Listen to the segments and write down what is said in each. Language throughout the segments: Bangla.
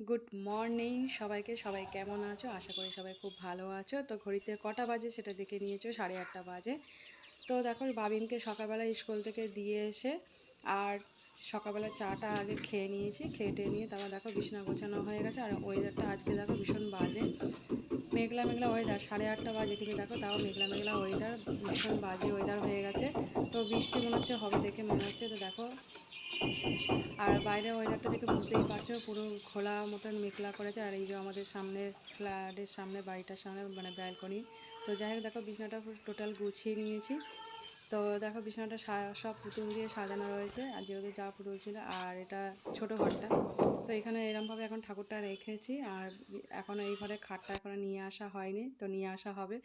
গুড মর্নিং সবাইকে। সবাই কেমন আছো? আশা করি সবাই খুব ভালো আছো। তো ঘড়িতে কটা বাজে সেটা দেখে নিয়েছো, 8:30 বাজে। তো দেখো বাবিনকে সকালবেলা স্কুল থেকে দিয়ে এসে আর সকালবেলা চাটা আগে খেয়ে নিয়েছি। খেয়ে টেয়ে নিয়ে তারপর দেখো বিছানা গোছানো হয়ে গেছে। আর ওয়েদারটা আজকে দেখো ভীষণ বাজে, মেঘলা মেঘলা ওয়েদার। 8:30 বাজে কিন্তু দেখো তাও মেঘলা মেঘলা ওয়েদার, ভীষণ বাজে ওয়েদার হয়ে গেছে। তো বৃষ্টি মনে হচ্ছে হবে, দেখে মনে হচ্ছে। তো দেখো আর বাইরের ওয়েদারটা দেখে বুঝতেই পারছো, পুরো খোলা মতন মেঘলা করেছে। আর এই যে আমাদের সামনে ফ্ল্যাটের সামনে, বাড়িটার সামনে মানে ব্যালকনি। তো যাই হোক দেখো বিছানাটা টোটাল গুছিয়ে নিয়েছি। তো দেখো বিছানাটা সব পুতুল দিয়ে সাজানো রয়েছে, আর যেহেতু যা পুতুল ছিল। আর এটা ছোটো ঘরটা, তো এখানে এরমভাবে এখন ঠাকুরটা রেখেছি। আর এখনও এই ঘরে খাটটা এখনও নিয়ে আসা হয়নি, তো নিয়ে আসা হবে।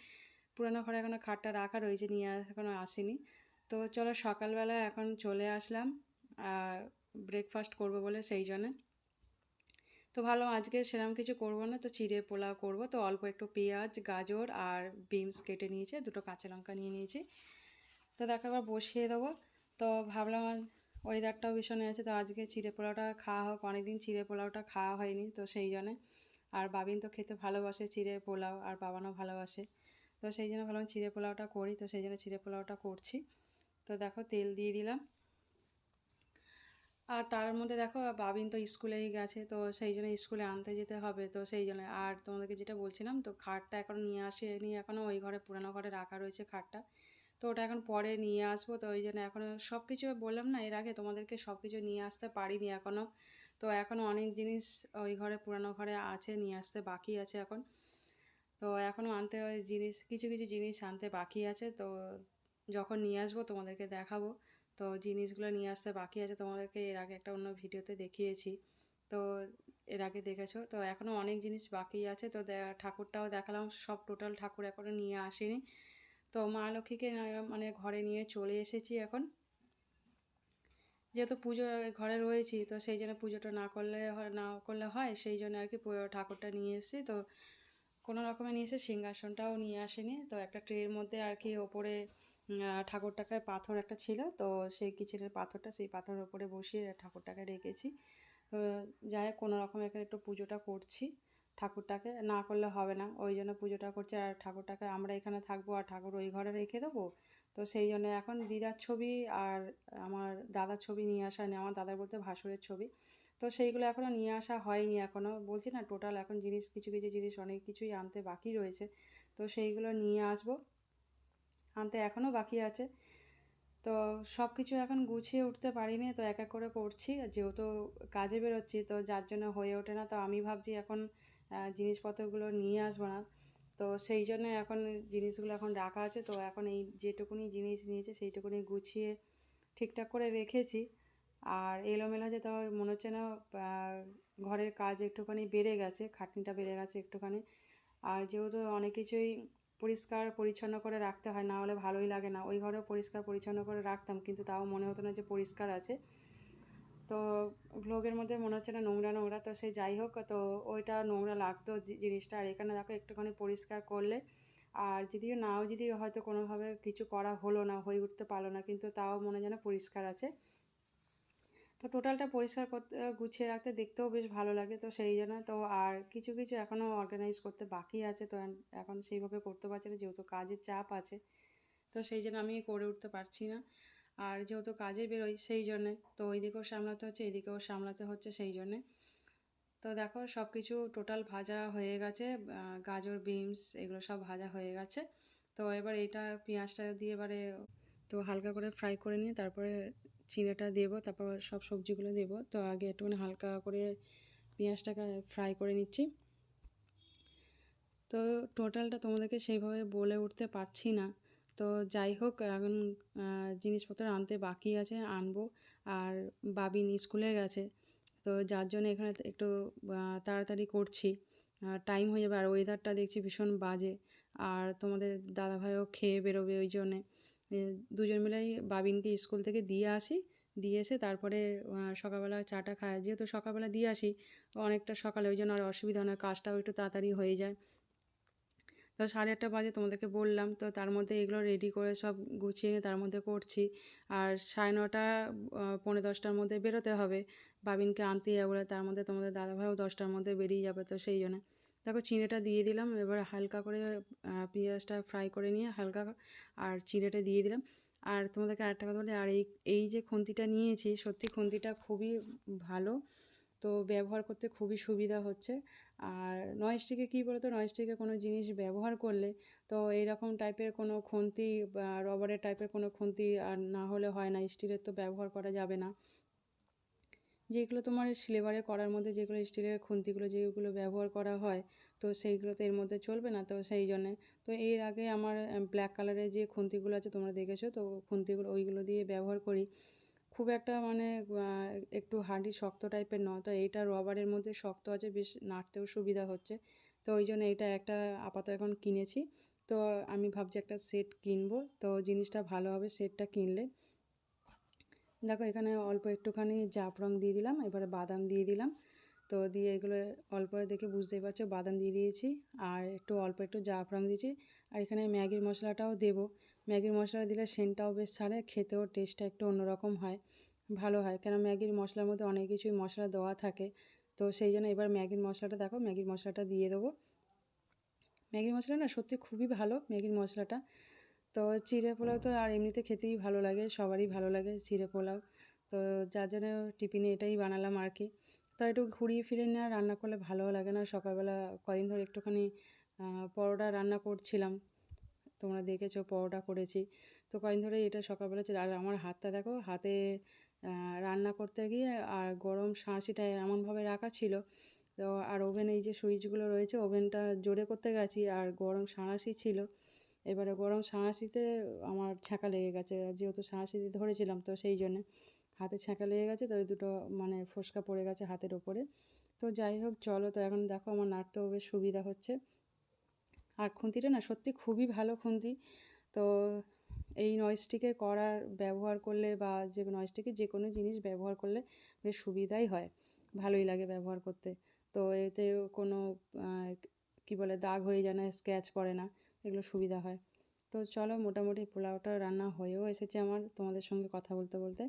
পুরানো ঘরে এখনও খাটটা রাখা রয়েছে, নিয়ে এখনও আসেনি। তো চলো সকালবেলা এখন চলে আসলাম আর ব্রেকফাস্ট করব বলে, সেই জন্যে। তো ভালো, আজকে সেরকম কিছু করব না, তো চিড়ে পোলাও করব। তো অল্প একটু পেঁয়াজ, গাজর আর বিনস কেটে নিয়েছে, দুটো কাঁচা লঙ্কা নিয়ে নিয়েছি। তো দেখো আবার বসিয়ে দেবো। তো ভাবলাম ওয়েদারটাও ভীষণ আছে, তো আজকে চিড়ে পোলাওটা খাওয়া হোক। অনেকদিন চিড়ে পোলাওটা খাওয়া হয়নি, তো সেই জন্যে। আর বাবিন তো খেতে ভালোবাসে চিড়ে পোলাও, আর বাবানও ভালোবাসে। তো সেই জন্য ভাবলাম চিড়ে পোলাওটা করি, তো সেই জন্য চিড়ে পোলাওটা করছি। তো দেখো তেল দিয়ে দিলাম। আর তার মধ্যে দেখো বাবিন তো স্কুলেই গেছে, তো সেই জন্য স্কুলে আনতে যেতে হবে, তো সেই জন্য। আর তোমাদেরকে যেটা বলছিলাম, তো খাটটা এখন নিয়ে আসেনি, এখনও ওই ঘরে পুরানো ঘরে রাখা রয়েছে খাটটা। তো ওটা এখন পরে নিয়ে আসবো, তো ওই জন্য এখনও সব কিছু বললাম না এর আগে তোমাদেরকে, সব কিছু নিয়ে আসতে পারিনি এখনও। তো এখনও অনেক জিনিস ওই ঘরে পুরানো ঘরে আছে, নিয়ে আসতে বাকি আছে এখন। তো এখনও আনতে হয় জিনিস, কিছু কিছু জিনিস আনতে বাকি আছে। তো যখন নিয়ে আসবো তোমাদেরকে দেখাবো। তো জিনিসগুলো নিয়ে আসতে বাকি আছে, তোমাদেরকে এর আগে একটা অন্য ভিডিওতে দেখিয়েছি। তো এর আগে দেখেছো। তো এখনও অনেক জিনিস বাকি আছে। তো ঠাকুরটাও দেখালাম, সব টোটাল ঠাকুর এখনও নিয়ে আসিনি। তো মা লক্ষ্মীকে মানে ঘরে নিয়ে চলে এসেছি এখন, যেহেতু পুজো ঘরে রয়েছি, তো সেই জন্য পুজোটা না করলে হয়, সেই জন্য আর কি ঠাকুরটা নিয়ে এসেছি। তো কোনো রকমে নিয়ে এসে সিংহাসনটাও নিয়ে আসেনি। তো একটা ট্রের মধ্যে আর কি ওপরে ঠাকুরটাকে পাথর একটা ছিল, তো সেই কিচেনের পাথরটা, সেই পাথরের ওপরে বসিয়ে ঠাকুরটাকে রেখেছি। তো যাই হোক কোনো রকম এখানে একটু পুজোটা করছি। ঠাকুরটাকে না করলে হবে না, ওই জন্য পুজোটা করছি। আর ঠাকুরটাকে আমরা এখানে থাকবো আর ঠাকুর ওই ঘরে রেখে দেবো। তো সেই জন্য এখন দিদার ছবি আর আমার দাদার ছবি নিয়ে আসা নেই, আমার দাদার বলতে ভাসুরের ছবি। তো সেইগুলো এখনও নিয়ে আসা হয়নি এখনও, বলছি না টোটাল এখন জিনিস, কিছু কিছু জিনিস অনেক কিছুই আনতে বাকি রয়েছে। তো সেইগুলো নিয়ে আসবো, আনতে এখনও বাকি আছে। তো সব কিছু এখন গুছিয়ে উঠতে পারিনি, তো এক এক করে করছি। যেহেতু কাজে বেরোচ্ছি, তো যার জন্য হয়ে ওঠে না। তো আমি ভাবছি এখন জিনিসপত্রগুলো নিয়ে আসবো না, তো সেই জন্য এখন জিনিসগুলো এখন রাখা আছে। তো এখন এই যেটুকুনি জিনিস নিয়েছে সেইটুকুনি গুছিয়ে ঠিকঠাক করে রেখেছি। আর এলোমেলো আছে, তো মনে হচ্ছে না ঘরের কাজ একটুখানি বেড়ে গেছে, খাটনিটা বেড়ে গেছে একটুখানি। আর যেহেতু অনেক কিছুই পরিষ্কার পরিচ্ছন্ন করে রাখতে হয়, না হলে ভালোই লাগে না। ওই ঘরেও পরিষ্কার পরিচ্ছন্ন করে রাখতাম, কিন্তু তাও মনে হতো না যে পরিষ্কার আছে। তো ভ্লগের মধ্যে মনে হচ্ছে না নোংরা নোংরা, তো সে যাই হোক, তো ওইটা নোংরা লাগতো জিনিসটা। আর এখানে দেখো একটুখানি পরিষ্কার করলে, আর যদিও নাও, যদি হয়তো কোনোভাবে কিছু করা হলো না, হয়ে উঠতে পারলো না, কিন্তু তাও মনে যেন পরিষ্কার আছে। তো টোটালটা পরিষ্কার করতে, গুছিয়ে রাখতে দেখতেও বেশ ভালো লাগে, তো সেই জন্য। তো আর কিছু কিছু এখনও অর্গানাইজ করতে বাকি আছে, তো এখন সেইভাবে করতে পারছি না, যেহেতু কাজের চাপ আছে। তো সেই জন্য আমি করে উঠতে পারছি না। আর যেহেতু কাজে বেরোই, সেই জন্যে তো ওইদিকেও সামলাতে হচ্ছে, এদিকেও সামলাতে হচ্ছে, সেই জন্যে। তো দেখো সব কিছু টোটাল ভাজা হয়ে গেছে, গাজর বিনস এগুলো সব ভাজা হয়ে গেছে। তো এবার এইটা পেঁয়াজটা দিয়ে এবারে তো হালকা করে ফ্রাই করে নিয়ে তারপরে চিড়েটা দেবো, তারপর সব সবজিগুলো দেবো। তো আগে একটুখানি হালকা করে পেঁয়াজটাকে ফ্রাই করে নিচ্ছি। তো টোটালটা তোমাদেরকে সেইভাবে বলে উঠতে পারছি না। তো যাই হোক এখন জিনিসপত্র আনতে বাকি আছে, আনবো। আর বাবিন স্কুলে গেছে, তো যার জন্য এখানে একটু তাড়াতাড়ি করছি, টাইম হয়ে যাবে। আর ওয়েদারটা দেখছি ভীষণ বাজে। আর তোমাদের দাদাভাইও খেয়ে বেরোবে, ওই জন্যে দুজন মিলেই বাবিনকে স্কুল থেকে দিয়ে আসি। দিয়ে এসে তারপরে সকালবেলা চাটা খায়, যেহেতু সকালবেলা দিয়ে আসি অনেকটা সকালে, ওই জন্য আর অসুবিধা হয় না, কাজটাও একটু তাড়াতাড়ি হয়ে যায়। তো 8:30 বাজে তোমাদেরকে বললাম, তো তার মধ্যে এগুলো রেডি করে সব গুছিয়ে নিয়ে তার মধ্যে করছি। আর 9:30 পৌনে 10টার মধ্যে বেরোতে হবে, বাবিনকে আনতে যাবে বলে, তার মধ্যে তোমাদের দাদাভাইও 10টার মধ্যে বেরিয়ে যাবে, তো সেই জন্য দেখো চিঁড়েটা দিয়ে দিলাম। এবার হালকা করে পেঁয়াজটা ফ্রাই করে নিয়ে হালকা আর চিঁড়েটা দিয়ে দিলাম। আর তোমাদেরকে আরেকটা কথা বলি, আর এই যে খুন্তিটা নিয়েছি, সত্যি খুন্তিটা খুবই ভালো, তো ব্যবহার করতে খুবই সুবিধা হচ্ছে। আর ননস্টিকে কী বলতো, ননস্টিকে কোনো জিনিস ব্যবহার করলে তো এইরকম টাইপের কোনো খুন্তি বা রবারের টাইপের কোনো খুন্তি আর না হলে হয় না, স্টিলের তো ব্যবহার করা যাবে না। যেগুলো তোমার সিলভারে করার মধ্যে যেগুলো স্টিলের খুন্তিগুলো যেগুলো ব্যবহার করা হয়, তো সেইগুলো তো এর মধ্যে চলবে না, তো সেই জন্যে। তো এর আগে আমার ব্ল্যাক কালারের যে খুন্তিগুলো আছে তোমরা দেখেছো, তো খুন্তিগুলো ওইগুলো দিয়ে ব্যবহার করি। খুব একটা মানে একটু হার্ডি শক্ত টাইপের নয়, তো এইটা রবারের মধ্যে শক্ত আছে, বেশ নাড়তেও সুবিধা হচ্ছে, তো ওই জন্য এইটা একটা আপাতত এখন কিনেছি। তো আমি ভাবছি একটা সেট কিনবো, তো জিনিসটা ভালো হবে সেটটা কিনলে। দেখো এখানে অল্প একটুখানি জাফরান দিয়ে দিলাম, এবারে বাদাম দিয়ে দিলাম, তো দিয়ে এগুলো অল্প দেখে বুঝতেই পারছো বাদাম দিয়ে দিয়েছি, আর অল্প একটু জাফরান দিয়েছি। আর এখানে ম্যাগির মশলাটাও দেবো, ম্যাগির মশলা দিলে সেন্টটাও বেশ ছাড়ে, খেতেও টেস্টটা একটু অন্যরকম হয়, ভালো হয়, কেন ম্যাগির মশলার মধ্যে অনেক কিছুই মশলা দেওয়া থাকে, তো সেই জন্য এবার ম্যাগির মশলাটা দেখো ম্যাগির মশলাটা দিয়ে দেবো। ম্যাগির মশলা না সত্যি খুবই ভালো ম্যাগির মশলাটা। তো চিড়ে পোলাও তো আর এমনিতে খেতেই ভালো লাগে, সবারই ভালো লাগে চিড়ে পোলাও, তো যার জন্য টিফিনে এটাই বানালাম আর কি। তো একটু ঘুরিয়ে ফিরে নিয়ে রান্না করলে ভালোও লাগে না, সকালবেলা কদিন ধরে একটুখানি পরোটা রান্না করছিলাম, তোমরা দেখেছো পরোটা করেছি, তো কদিন ধরে এটা সকালবেলা ছিল। আর আমার হাতটা দেখো, হাতে রান্না করতে গিয়ে আর গরম সাঁড়াশিটা এমনভাবে রাখা ছিল, তো আর ওভেন এই যে সুইচগুলো রয়েছে ওভেনটা জোরে করতে গেছি আর গরম সাঁড়াশি ছিল, এবারে গরম সাঁড়াশিতে আমার ছ্যাঁকা লেগে গেছে, যেহেতু সাঁড়াশিতে ধরেছিলাম তো সেই জন্যে হাতে ছ্যাঁকা লেগে গেছে, তো ওই দুটো মানে ফোসকা পড়ে গেছে হাতের ওপরে। তো যাই হোক চলো, তো এখন দেখো আমার নাড়তেও বেশ সুবিধা হচ্ছে। আর খুন্তিটা না সত্যি খুবই ভালো খুন্তি, তো এই ননস্টিকে করার ব্যবহার করলে বা যে ননস্টিকে যে কোনো জিনিস ব্যবহার করলে বেশ সুবিধাই হয়, ভালোই লাগে ব্যবহার করতে। তো এতে কোনো কী বলে দাগ হয়ে যায় না, স্ক্র্যাচ পড়ে না, এগুলো সুবিধা হয়। তো চলো মোটামুটি পোলাওটা রান্না হয়েও এসেছে আমার তোমাদের সঙ্গে কথা বলতে বলতে।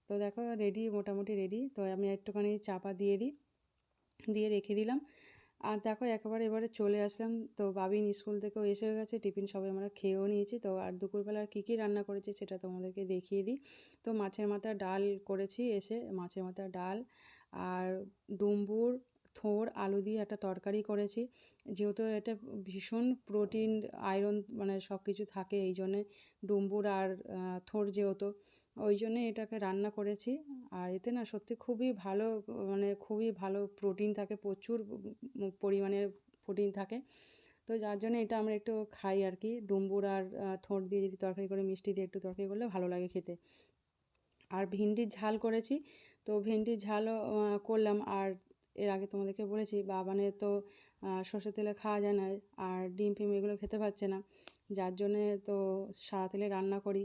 তো দেখো রেডি, মোটামুটি রেডি, তো আমি একটুখানি চাপা দিয়ে দিয়ে রেখে দিলাম। আর দেখো একেবারে এবারে চলে আসলাম, তো বাবিন স্কুল থেকেও এসে গেছে, টিফিন সবাই আমরা খেয়েও নিয়েছি। তো আর দুপুরবেলা কী কী রান্না করেছি সেটা তোমাদেরকে দেখিয়ে দিই। তো মাছের মাথা ডাল করেছি, এসে মাছের মাথা ডাল আর ডুমবুর থোড় আলু দিয়ে একটা তরকারি করেছি, যেহেতু এটা ভীষণ প্রোটিন আয়রন মানে সব কিছু থাকে, এই জন্যে ডুমবুর আর থোড় যেহেতু ওই জন্যে এটাকে রান্না করেছি। আর এতে না সত্যি খুবই ভালো, মানে খুবই ভালো প্রোটিন থাকে, প্রচুর পরিমাণের প্রোটিন থাকে, তো যার জন্য এটা আমরা একটু খাই আর কি। ডুমবুর আর থোড় দিয়ে যদি তরকারি করে মিষ্টি দিয়ে একটু তরকারি করলে ভালো লাগে খেতে। আর ভেন্ডির ঝাল করেছি, তো ভেন্ডির ঝালও করলাম। আর এর আগে তোমাদেরকে বলেছি বাবানে তো সর্ষের তেলে খাওয়া যায় না, আর ডিম ফিম এগুলো খেতে পারছে না, যার জন্যে তো সাদা তেলে রান্না করি।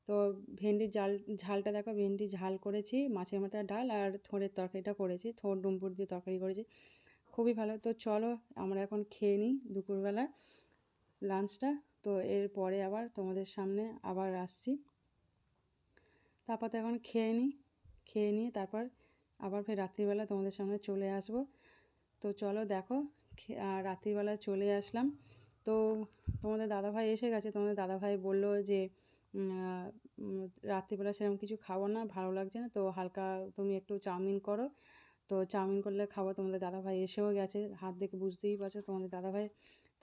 তো ভেন্ডির ঝালটা দেখো, ভেন্ডির ঝাল করেছি, মাছের মাথার ডাল আর থোড়ের তরকারিটা করেছি, থোড় ডুমবুর দিয়ে তরকারি করেছি, খুবই ভালো। তো চলো আমরা এখন খেয়ে নিই দুপুরবেলা লাঞ্চটা, তো এরপরে আবার তোমাদের সামনে আবার আসছি। তারপর তো এখন খেয়ে নিই, খেয়ে নিয়ে তারপর আবার ফের রাত্রিবেলা তোমাদের সামনে চলে আসবো। তো চলো দেখো রাত্রিবেলা চলে আসলাম, তো তোমাদের দাদাভাই এসে গেছে, তোমাদের দাদাভাই বললো যে রাত্রিবেলা সেরকম কিছু খাবো না, ভালো লাগছে না, তো হালকা তুমি একটু চাউমিন করো, তো চাউমিন করলে খাবো। তোমাদের দাদাভাই এসেও গেছে, হাত দেখে বুঝতেই পারছো, তোমাদের দাদাভাই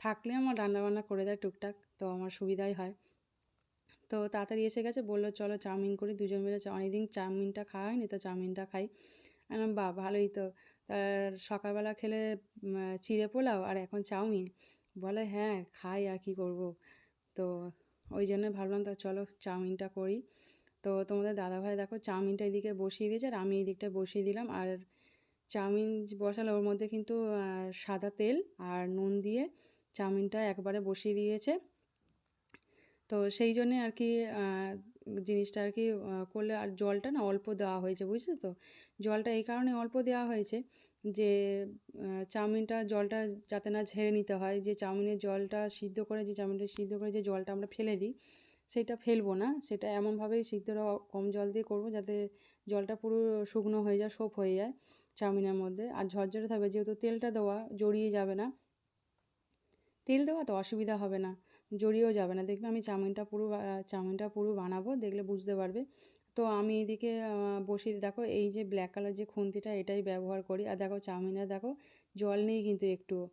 থাকলে আমার রান্নাবান্না করে দেয় টুকটাক, তো আমার সুবিধাই হয়। তো তাড়াতাড়ি এসে গেছে, বললো চলো চাউমিন করি, দুজন মিলে অনেকদিন চাউমিনটা খাওয়া হয়নি, তো চাউমিনটা খাই। আমি বা ভালোই তো, তার সকালবেলা খেলে চিড়ে পোলাও আর এখন চাউমিন, বলে হ্যাঁ খাই আর কি করব। তো ওই জন্য ভাবলাম তা চলো চাউমিনটা করি। তো তোমাদের দাদাভাই দেখো চাউমিনটা এদিকে বসিয়ে দিয়েছে আর আমি এই দিকটা বসিয়ে দিলাম। আর চাউমিন বসালে ওর মধ্যে কিন্তু সাদা তেল আর নুন দিয়ে চাউমিনটা একবারে বসিয়ে দিয়েছে, তো সেই জন্যে আর কি জিনিসটা আর কি করলে। আর জলটা না অল্প দেওয়া হয়েছে, বুঝলে তো, জলটা এই কারণে অল্প দেওয়া হয়েছে যে চাউমিনটা জলটা যাতে না ঝেড়ে নিতে হয়, যে চাউমিনের জলটা সিদ্ধ করে, যে চাউমিনটা সিদ্ধ করে যে জলটা আমরা ফেলে দিই সেটা ফেলবো না, সেটা এমনভাবেই সিদ্ধটা কম জল দিয়ে করবো যাতে জলটা পুরো শুকনো হয়ে যায়, সোপ হয়ে যায় চাউমিনের মধ্যে। আর ঝরঝরে থাকবে, যেহেতু তেলটা দেওয়া, জড়িয়ে যাবে না। তেল দেওয়া তো অসুবিধা হবে না, জড়িয়েও যাবে না। দেখবে আমি চাউমিনটা পুরো বানাবো, দেখলে বুঝতে পারবে। তো আমি এদিকে বসিয়ে দেখো, এই যে ব্ল্যাক কালার যে খুন্তিটা, এটাই ব্যবহার করি। আর দেখো চাউমিনে দেখো জল নেই কিন্তু একটুও,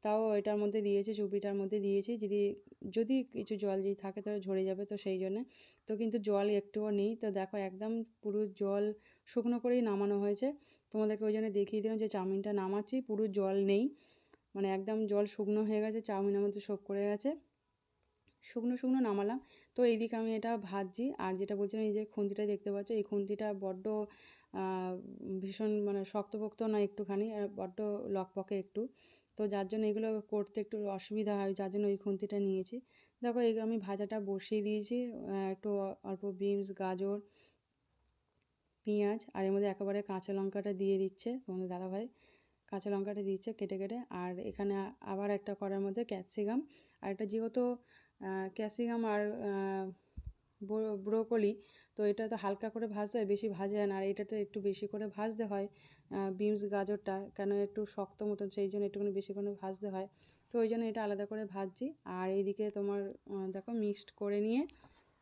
তাও এটার মধ্যে দিয়েছি, চুপিটার মধ্যে দিয়েছি। যদি যদি কিছু জল যদি থাকে তাহলে ঝরে যাবে, তো সেই জন্যে। তো কিন্তু জল একটুও নেই। তো দেখো একদম পুরো জল শুকনো করেই নামানো হয়েছে। তোমাদেরকে ওই জন্য দেখিয়ে দিলাম যে চাউমিনটা নামাচ্ছি, পুরো জল নেই, মানে একদম জল শুকনো হয়ে গেছে, চাউমিনের মধ্যে সোপ করে গেছে, শুকনো শুকনো নামালাম। তো এইদিকে আমি এটা ভাজছি। আর যেটা বলছিলাম, এই যে খুন্তিটা দেখতে পাচ্ছ, এই খুন্তিটা বড্ড ভীষণ মানে শক্তপোক্ত না, একটুখানি বড্ড লকপকে একটু। তো যার জন্য এগুলো করতে একটু অসুবিধা হয়, যার জন্য ওই খুন্তিটা নিয়েছি। দেখো এগুলো আমি ভাজাটা বসিয়ে দিয়েছি। একটু অল্প বিনস, গাজর, পেঁয়াজ, আর এর মধ্যে একেবারে কাঁচা লঙ্কাটা দিয়ে দিচ্ছে তোমাদের দাদাভাই, কাঁচা লঙ্কাটা দিচ্ছে কেটে কেটে। আর এখানে আবার একটা কড়ার মধ্যে ক্যাপসিকাম, আর এটা যেহেতু ক্যাপসিকাম আর ব্রোকলি, তো এটা তো হালকা করে ভাজতে হয়, বেশি ভাজা যায় না। আর এটাতে একটু বেশি করে ভাজতে হয় বিনস, গাজরটা, কেন একটু শক্ত মতন, সেই জন্য একটুখানি বেশি করে ভাজতে হয়। তো ওই জন্য এটা আলাদা করে ভাজছি। আর এইদিকে তোমার দেখো মিক্সড করে নিয়ে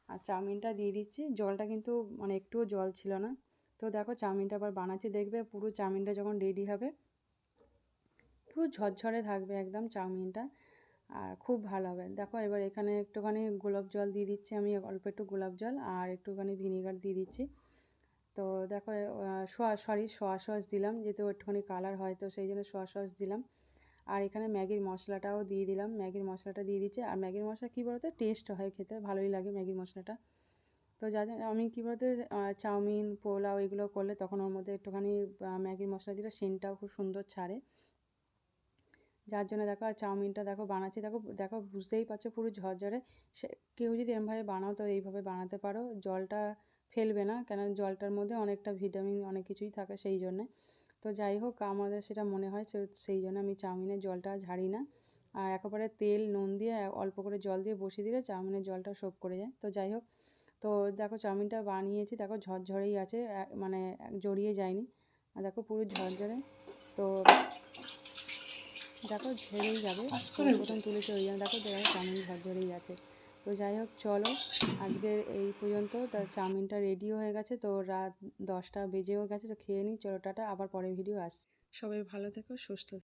আর চাউমিনটা দিয়ে দিচ্ছি। জলটা কিন্তু মানে একটুও জল ছিল না। তো দেখো চাউমিনটা আবার বানাচ্ছি, দেখবে পুরো চাউমিনটা যখন রেডি হবে পুরো ঝরঝরে থাকবে একদম চাউমিনটা, আর খুব ভালো হবে। দেখো এবার এখানে একটুখানি গোলাপ জল দিয়ে দিচ্ছি আমি, অল্প একটু গোলাপ জল আর একটুখানি ভিনিগার দিয়ে দিচ্ছি। তো দেখো সোয়া সস দিলাম, যেহেতু একটুখানি কালার হয়, তো সেই জন্য সোয়া সস দিলাম। আর এখানে ম্যাগির মশলাটাও দিয়ে দিলাম, ম্যাগির মশলাটা দিয়ে দিচ্ছি। আর ম্যাগির মশলা কী বলতো, টেস্ট হয়, খেতে ভালোই লাগে ম্যাগির মশলাটা। তো যা আমি কী বলতে, চাউমিন, পোলাও এগুলো করলে তখন ওর মধ্যে একটুখানি ম্যাগির মশলা দিলে সেন্টটাও খুব সুন্দর ছাড়ে। যার জন্য দেখো আর চাউমিনটা দেখো বানাচ্ছি, দেখো দেখো বুঝতেই পারছো পুরো ঝরঝরে। সে কেউ যদি এরমভাবে বানাও তো এইভাবে বানাতে পারো, জলটা ফেলবে না, কেন জলটার মধ্যে অনেকটা ভিটামিন অনেক কিছুই থাকে সেই জন্যে। তো যাই হোক, আমাদের সেটা মনে হয়, সেই জন্য আমি চাউমিনের জলটা ঝাড়ি না। আর একেবারে তেল নুন দিয়ে অল্প করে জল দিয়ে বসিয়ে দিলে চাউমিনের জলটা সোপ করে যায়। তো যাই হোক, তো দেখো চাউমিনটা বানিয়েছি, দেখো ঝরঝরেই আছে, মানে জড়িয়ে যায়নি। আর দেখো পুরো ঝরঝরে। তো দেখো ঝরেই যাবে, প্রথম তুলেছে ওই জন্য দেখো চাউমিন ঝরঝরেই আছে। তো যাই হোক চলো, আজকের এই পর্যন্ত। তার চাউমিনটা রেডিও হয়ে গেছে, তো রাত 10টা বেজেও গেছে, তো খেয়ে নিই, চলো টাটা, আবার পরের ভিডিও আসছে। সবাই ভালো থেকো, সুস্থ থেকো।